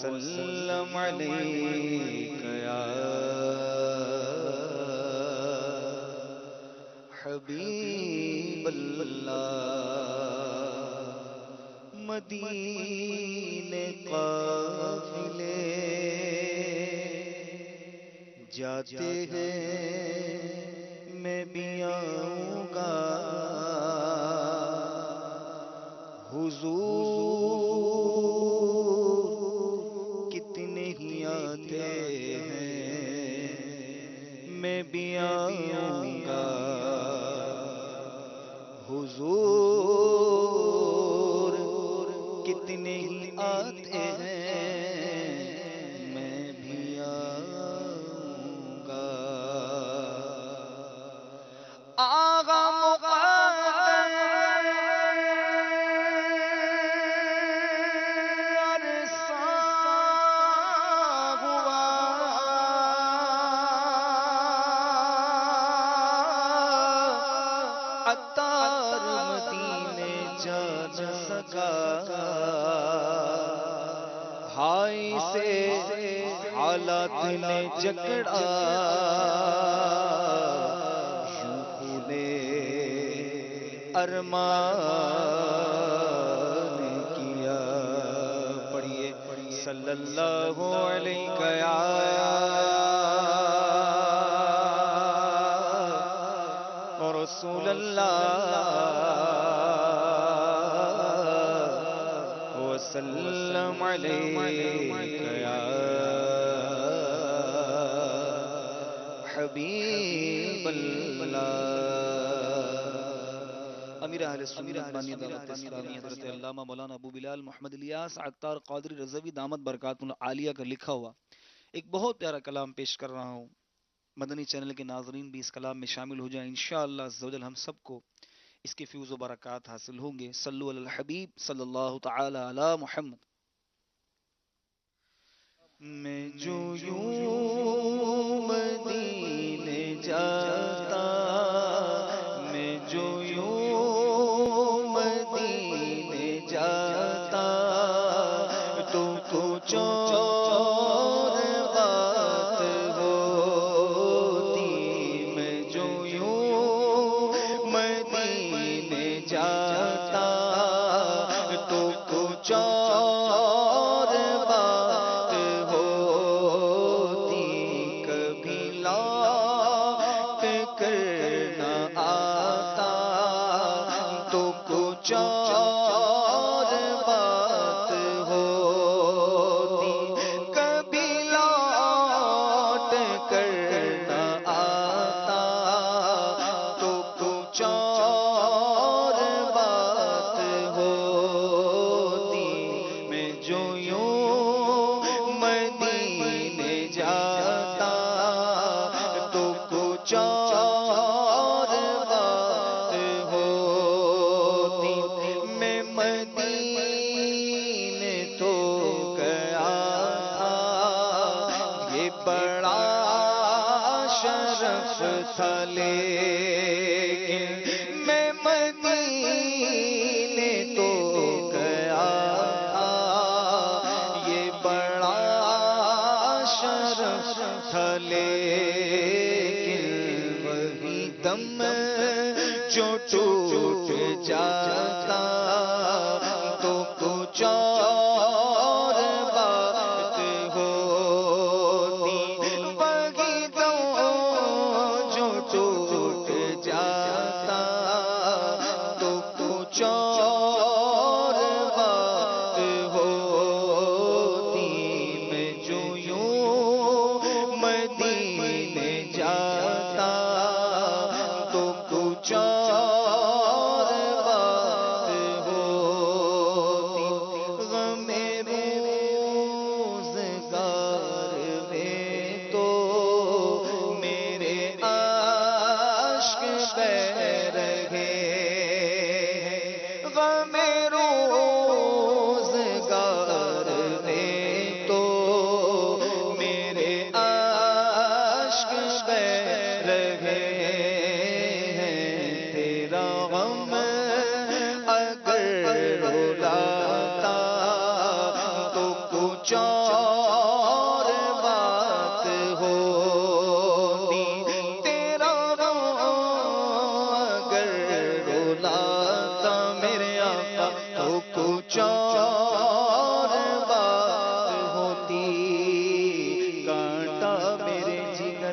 وسلم علیک یا حبیب اللہ مدینے قافلے جاتے ہیں میں بھی آؤں گا حضور کتنے ہی آتے ہیں میں بھی آؤں گا حضور کتنے ہی آتے ہیں میں بھی آؤں گا آغا عطار مدینے جا نہ سکا ہائی سے حالات نے جکڑا یوں پھولے ارمان کیا پڑھیے صلی اللہ علیہ رسول اللہ وسلم علیک یا حبیب اللہ امیر اہل سنت بانی دعوت اسلامی حضرت علامہ مولانا ابو بلال محمد الیاس عطار قادری رضوی دامت برکاتہ العالیہ کا لکھا ہوا ایک بہت پیارا کلام پیش کر رہا ہوں. مدنی چینل کے ناظرین بھی اس کلام میں شامل ہو جائیں انشاءاللہ عزوجل ہم سب کو اس کے فیوز و برکات حاصل ہوں گے. صلو علی الحبیب صلی اللہ تعالی علی محمد. میں جو یوں مدینے جاتا میں جو یوں مدینے جاتا تو کچھ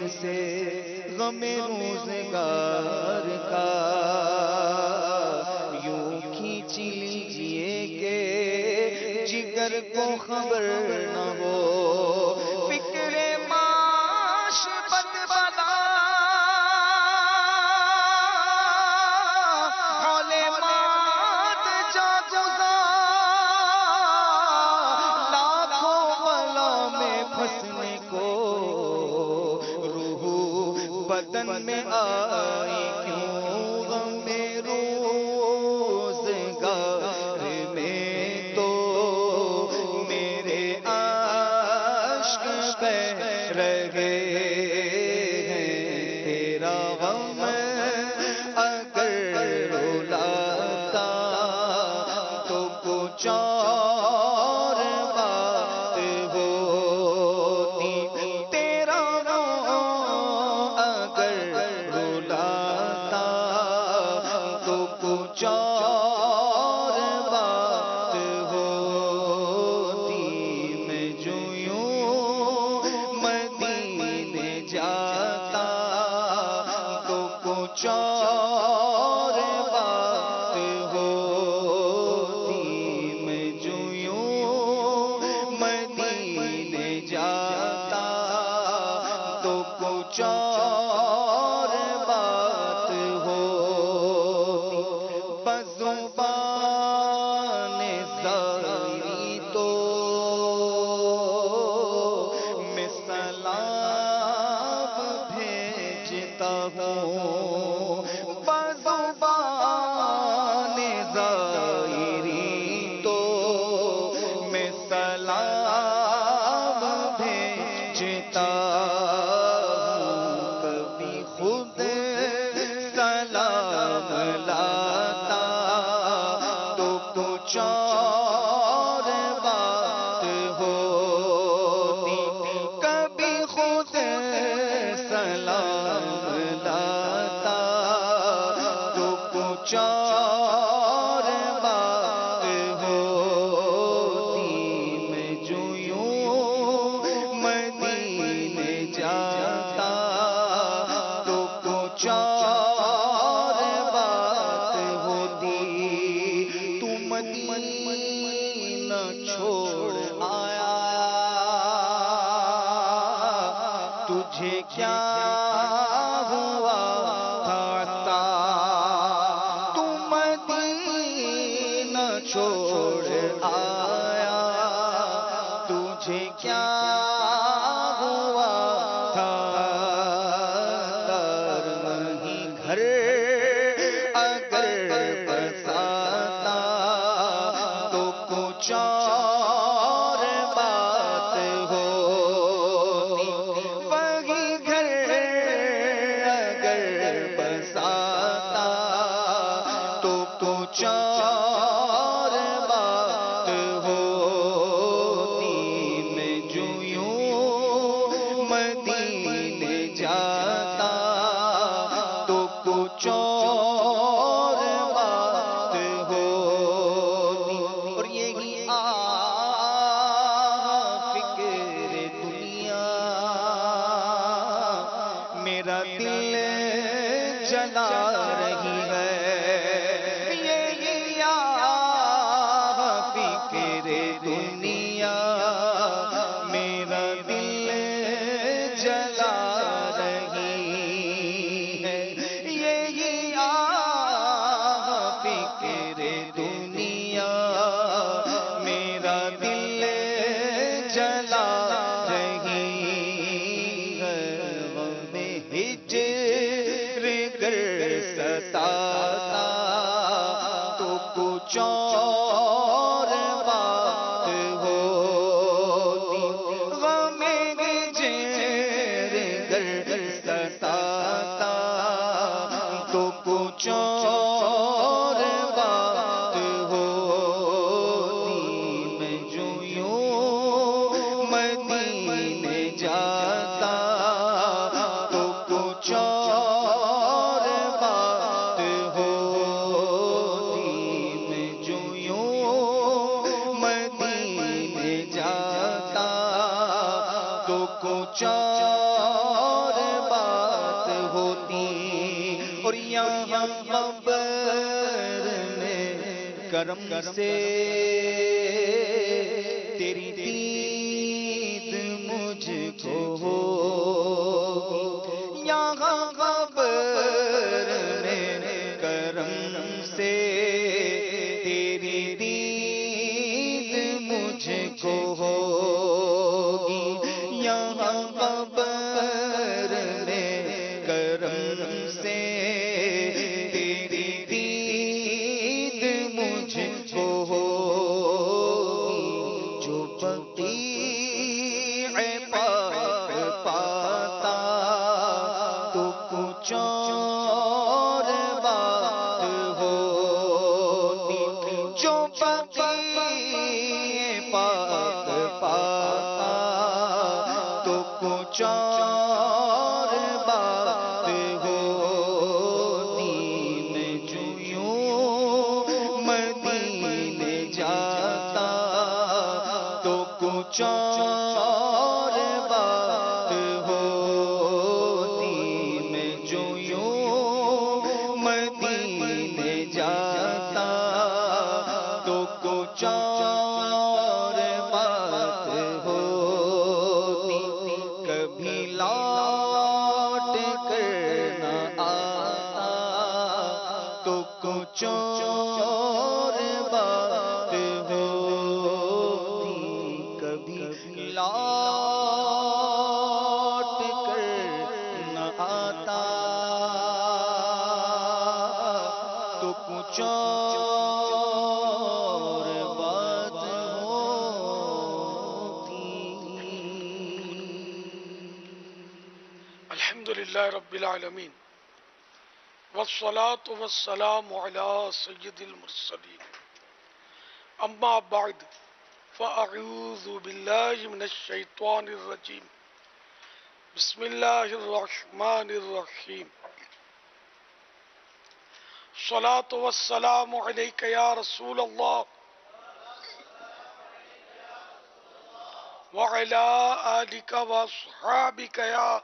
دل سے غم روزگار کا یوں کھینچ لیجئے کہ جگر کو خبر نہ ہو فکر معاش بد بلا حول مات جا گزار لاکھوں بلا میں پھنسنے کو روح بدن میں آئی کیوں غم روزگار میں تو میرے عاشق بہ رہے ہیں تیرا غم اگر رلاتا تو کچھ اور بات ہوتی تیرا غم اگر رلاتا تو کچھ اور بات ہوتی میں جو یوں مدینے جاتا تو کچھ اور بات ہوتی میں جو یوں مدینے جاتا تو کچھ اور بات ہوتی بزبان زاری تو میں سلام بھیجتا ہوں بزبان زاری تو میں سلام بھیجتا ہوں کبھی خود سلام لاتا تو کچھ اور بات ہوتی کبھی خود سلام لاتا تو کچھ اور بات ہوتی میں جو یوں مدینے جاتا تو کچھ اور بات ہوتی تو مدینہ چھوڑ آیا تجھے کیا ہوا تھا تو مدینہ چھوڑ آیا تجھے کیا ہوا تھا تر وہیں گھر اگر بساتا تو کچھ اور بات ہوتی وہیں گھر اگر بساتا تو کچھ اور بات ہوتی میں جو یوں مدینے جاتا تو کچھ اور بات ہوتی اور یہی فکر دنیا میرا دل جلا رہی ہے یہی فکر دنیا میرا دل جلا رہی ہے یہی فکر دنیا میرا دل جلا رہی ہے غم ہجر گر ستاتا تو کچھ اور بات ہوتی غم ہجر گر ستاتا تو کچھ اور بات ہوتی میں جو یوں مدینے جاتا تو کچھ اور بات ہوتی میں جو یوں مدینے جاتا تو کچھ اور یہاں قبر میں کرم سے تیری دید مجھ کو ہوگی، یہاں قبر میں کرم سے تیری دید مجھ کو ہوگی، یہاں قبر میں کرم سے تیری دید مجھ کو ہوگی، جو بقیع پاک پاتا تو کچھ اور بات ہوتی، جو بقیع پاک پاتا تو کچھ اور بات ہوتی، میں جو یوں مدینے جاتا تو کچھ اور بات ہوتی، میں جو یوں مدینے جاتا تو کچھ اور بات ہوتی، کبھی لوٹ کر نہ آتا تو کچھ اور بات ہوتی، کبھی لوٹ کر نہ آتا تو کچھ اور بات ہوتی۔ الحمدللہ رب العالمین، والصلاة والسلام على سید المرسلین، اما بعد فاعوذ باللہ من الشیطان الرجیم، بسم اللہ الرحمن الرحیم، الصلاة والسلام علیک یا رسول اللہ وعلى آلك واصحابك يا